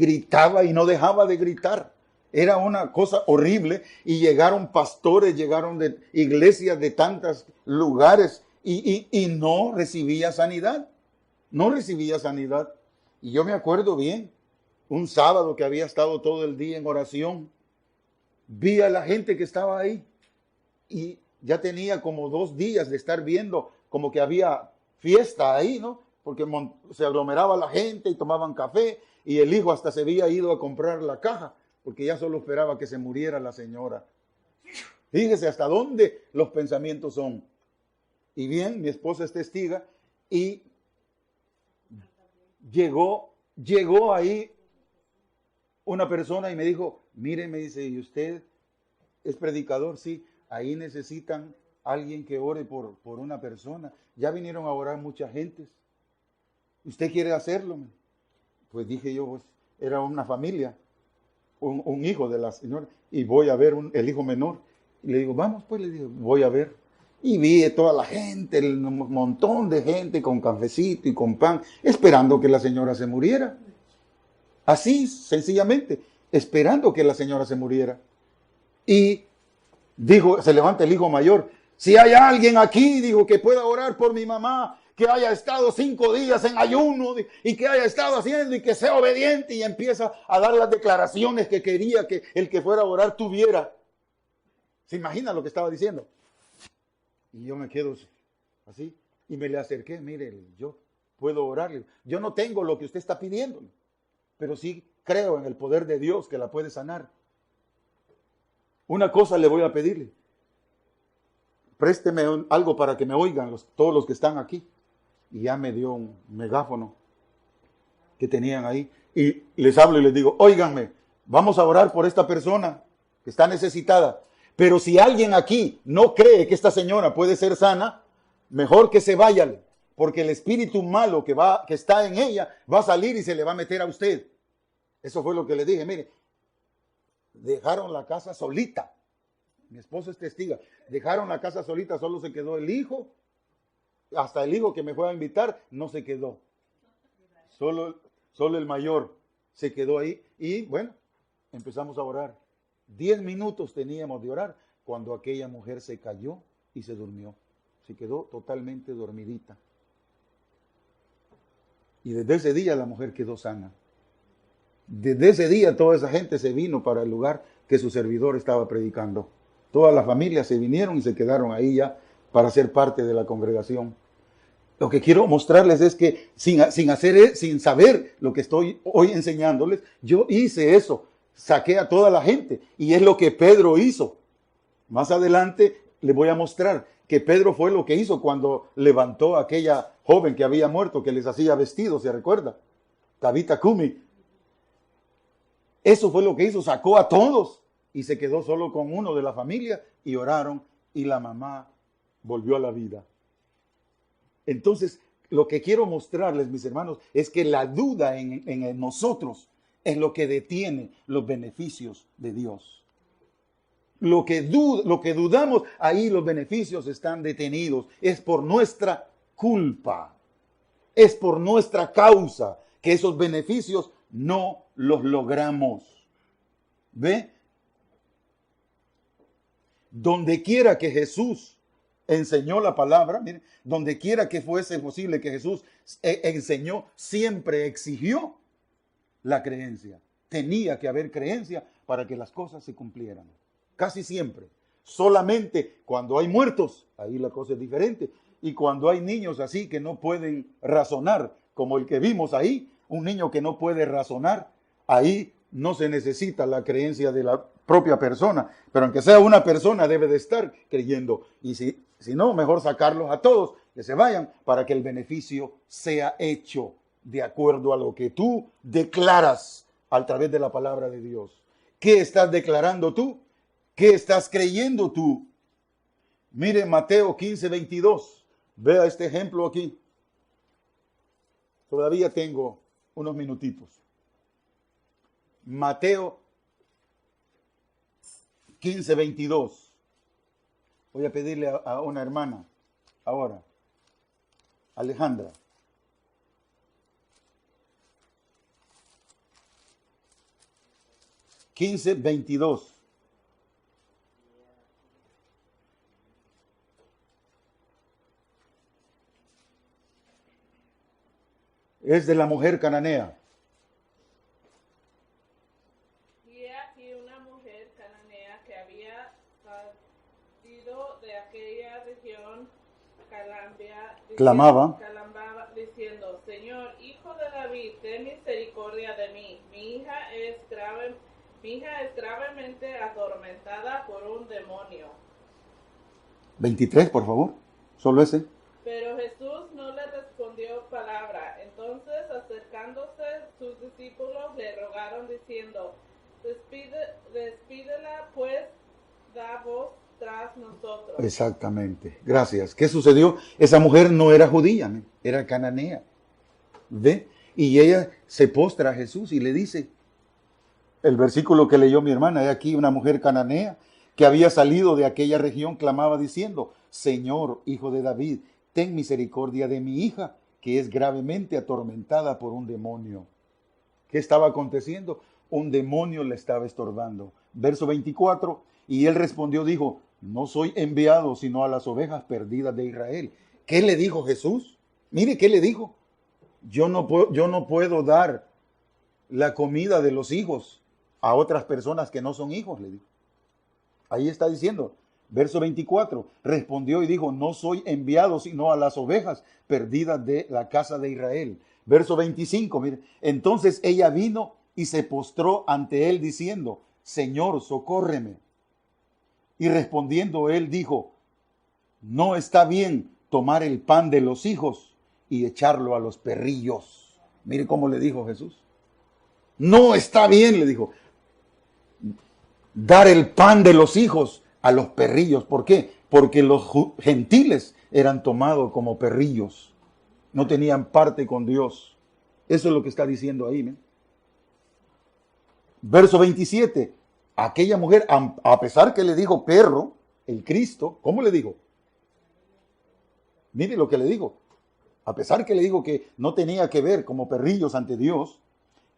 no dejaba de gritar. Era una cosa horrible, y llegaron pastores, llegaron de iglesias de tantos lugares y no recibía sanidad. No recibía sanidad. Y yo me acuerdo bien, un sábado que había estado todo el día en oración, vi a la gente que estaba ahí y ya tenía como 2 días de estar viendo como que había fiesta ahí, ¿no? Porque se aglomeraba la gente y tomaban café, y el hijo hasta se había ido a comprar la caja porque ya solo esperaba que se muriera la señora. Fíjese hasta dónde los pensamientos son. Y bien, mi esposa es testiga, y llegó ahí una persona y me dijo, mire, me dice, ¿y usted es predicador? Sí, ahí necesitan alguien que ore por una persona. Ya vinieron a orar mucha gente. ¿Usted quiere hacerlo? Pues dije yo, pues era una familia, un hijo de la señora, y voy a ver el hijo menor. Y le digo, vamos, pues le digo, voy a ver. Y vi toda la gente, un montón de gente con cafecito y con pan, esperando que la señora se muriera. Así, sencillamente, esperando que la señora se muriera. Y dijo, se levanta el hijo mayor, si hay alguien aquí, dijo, que pueda orar por mi mamá, que haya estado 5 días en ayuno y que haya estado haciendo y que sea obediente, y empieza a dar las declaraciones que quería que el que fuera a orar tuviera. ¿Se imagina lo que estaba diciendo? Y yo me quedo así y me le acerqué, mire, yo puedo orarle. Yo no tengo lo que usted está pidiendo, pero sí creo en el poder de Dios que la puede sanar. Una cosa le voy a pedirle. Présteme algo para que me oigan todos los que están aquí. Y ya me dio un megáfono que tenían ahí. Y les hablo y les digo, óiganme, vamos a orar por esta persona que está necesitada. Pero si alguien aquí no cree que esta señora puede ser sana, mejor que se vaya, porque el espíritu malo que está en ella va a salir y se le va a meter a usted. Eso fue lo que le dije. Mire, dejaron la casa solita. Mi esposo es testigo. Dejaron la casa solita, solo se quedó el hijo. Hasta el hijo que me fue a invitar no se quedó. Solo el mayor se quedó ahí. Y bueno, empezamos a orar. 10 minutos teníamos de orar cuando aquella mujer se cayó y se durmió. Se quedó totalmente dormidita. Y desde ese día la mujer quedó sana. Desde ese día toda esa gente se vino para el lugar que su servidor estaba predicando. Toda la familia se vinieron y se quedaron ahí ya para ser parte de la congregación. Lo que quiero mostrarles es que sin saber lo que estoy hoy enseñándoles, yo hice eso. Saqué a toda la gente y es lo que Pedro hizo. Más adelante les voy a mostrar que Pedro fue lo que hizo cuando levantó a aquella joven que había muerto, que les hacía vestidos, ¿se recuerda? Tabita Kumi. Eso fue lo que hizo, sacó a todos y se quedó solo con uno de la familia y oraron y la mamá volvió a la vida. Entonces, lo que quiero mostrarles, mis hermanos, es que la duda en nosotros es lo que detiene los beneficios de Dios. Lo que dudamos, ahí los beneficios están detenidos. Es por nuestra culpa. Es por nuestra causa que esos beneficios no los logramos. ¿Ve? Donde quiera que Jesús enseñó la palabra, miren, donde quiera que fuese posible que Jesús enseñó, siempre exigió la creencia. Tenía que haber creencia para que las cosas se cumplieran. Casi siempre. Solamente cuando hay muertos, ahí la cosa es diferente. Y cuando hay niños así que no pueden razonar, como el que vimos ahí, un niño que no puede razonar, ahí no se necesita la creencia de la propia persona. Pero aunque sea una persona, debe de estar creyendo. Y si no, mejor sacarlos a todos, que se vayan, para que el beneficio sea hecho de acuerdo a lo que tú declaras a través de la palabra de Dios. ¿Qué estás declarando tú? ¿Qué estás creyendo tú? Mire Mateo 15:22. Vea este ejemplo aquí. Todavía tengo unos minutitos. Mateo 15:22. Voy a pedirle a una hermana ahora, Alejandra. (15:22) es de la mujer cananea. Y aquí una mujer cananea que había salido de aquella región clamaba diciendo, Señor, hijo de David, ten misericordia de mí. Mi hija es gravemente atormentada por un demonio. 23, por favor. Solo ese. Pero Jesús no le respondió palabra. Entonces, acercándose, sus discípulos le rogaron diciendo, despídela, pues da voz tras nosotros. Exactamente. Gracias. ¿Qué sucedió? Esa mujer no era judía, ¿no? Era cananea. ¿Ve? Y ella se postra a Jesús y le dice, el versículo que leyó mi hermana, he aquí una mujer cananea que había salido de aquella región, clamaba diciendo, Señor, hijo de David, ten misericordia de mi hija, que es gravemente atormentada por un demonio. ¿Qué estaba aconteciendo? Un demonio le estaba estorbando. Verso 24, y él respondió, dijo, no soy enviado sino a las ovejas perdidas de Israel. ¿Qué le dijo Jesús? Mire, ¿qué le dijo? Yo no puedo dar la comida de los hijos a otras personas que no son hijos, le dijo. Ahí está diciendo, verso 24, respondió y dijo, no soy enviado sino a las ovejas perdidas de la casa de Israel. Verso 25, mire, entonces ella vino y se postró ante él diciendo, Señor, socórreme. Y respondiendo él dijo, no está bien tomar el pan de los hijos y echarlo a los perrillos. Mire cómo le dijo Jesús. No está bien, le dijo, dar el pan de los hijos a los perrillos. ¿Por qué? Porque los gentiles eran tomados como perrillos. No tenían parte con Dios. Eso es lo que está diciendo ahí. ¿eh? Verso 27. Aquella mujer, a pesar que le dijo perro, el Cristo, ¿cómo le dijo? Mire lo que le digo. A pesar que le dijo que no tenía que ver como perrillos ante Dios,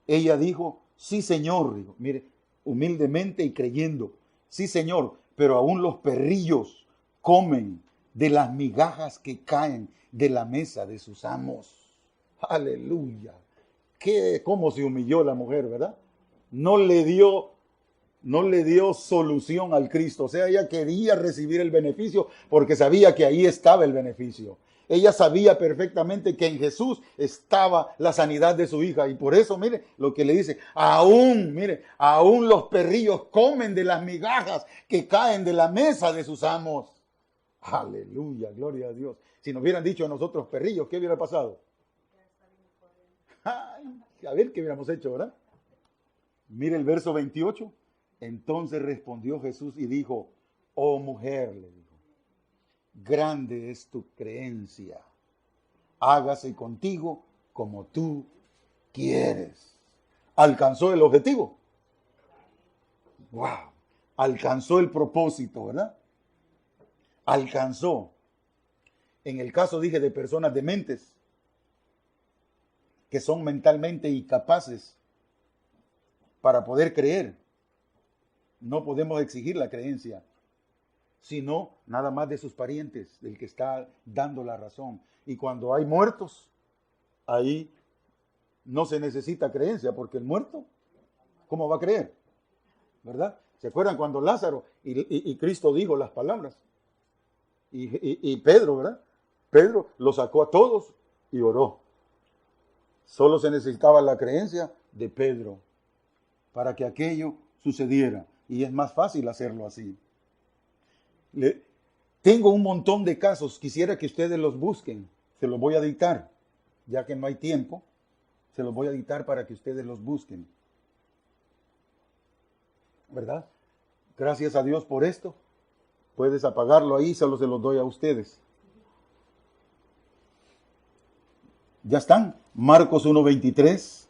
ella dijo, sí, Señor. Dijo, mire, humildemente y creyendo, sí, Señor, pero aún los perrillos comen de las migajas que caen de la mesa de sus amos. Aleluya. ¿Cómo se humilló la mujer, verdad? No le dio solución al Cristo. O sea, ella quería recibir el beneficio porque sabía que ahí estaba el beneficio. Ella sabía perfectamente que en Jesús estaba la sanidad de su hija. Y por eso, mire, lo que le dice, aún los perrillos comen de las migajas que caen de la mesa de sus amos. Aleluya, gloria a Dios. Si nos hubieran dicho a nosotros perrillos, ¿qué hubiera pasado? Ay, a ver qué hubiéramos hecho, ¿verdad? Mire el verso 28. Entonces respondió Jesús y dijo, oh mujer, le dijo, grande es tu creencia, hágase contigo como tú quieres. ¿Alcanzó el objetivo? ¡Wow! Alcanzó el propósito, ¿verdad? Alcanzó. En el caso, dije, de personas dementes, que son mentalmente incapaces para poder creer. No podemos exigir la creencia, sino nada más de sus parientes, del que está dando la razón. Y cuando hay muertos, ahí no se necesita creencia, porque el muerto, ¿cómo va a creer? ¿Verdad? ¿Se acuerdan cuando Lázaro y Cristo dijo las palabras? Y Pedro, ¿verdad? Pedro lo sacó a todos y oró. Solo se necesitaba la creencia de Pedro para que aquello sucediera. Y es más fácil hacerlo así. Tengo un montón de casos, quisiera que ustedes los busquen. Se los voy a dictar, ya que no hay tiempo. Se los voy a dictar para que ustedes los busquen. ¿Verdad? Gracias a Dios por esto. Puedes apagarlo ahí, se los doy a ustedes. ¿Ya están? Marcos 1:23.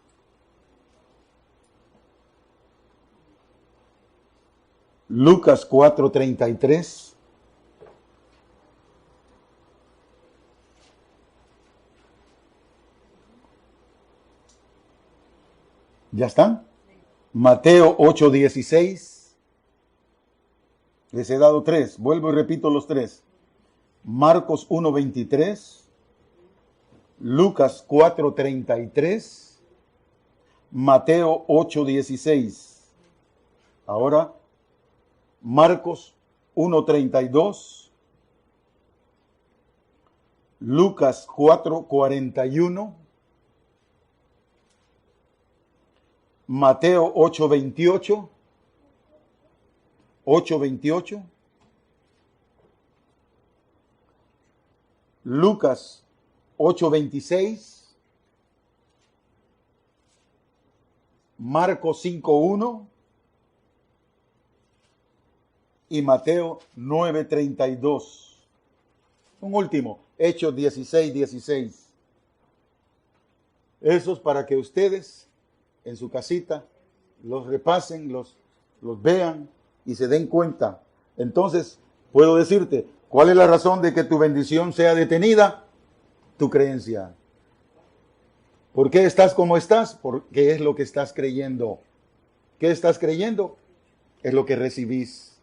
Lucas 4:33. ¿Ya están? Mateo 8:16. Les he dado 3. Vuelvo y repito los 3. Marcos 1:23. Lucas 4:33. Mateo 8:16. Ahora, Marcos 1:32. Lucas 4:41. Mateo 8:28. 8:28. Lucas 8:26. Marcos 5:1. y Mateo 9:32. Un último, Hechos 16:16. Esos para que ustedes en su casita los repasen, los vean y se den cuenta. Entonces, puedo decirte, ¿cuál es la razón de que tu bendición sea detenida? Tu creencia. ¿Por qué estás como estás? Porque es lo que estás creyendo. ¿Qué estás creyendo? Es lo que recibís.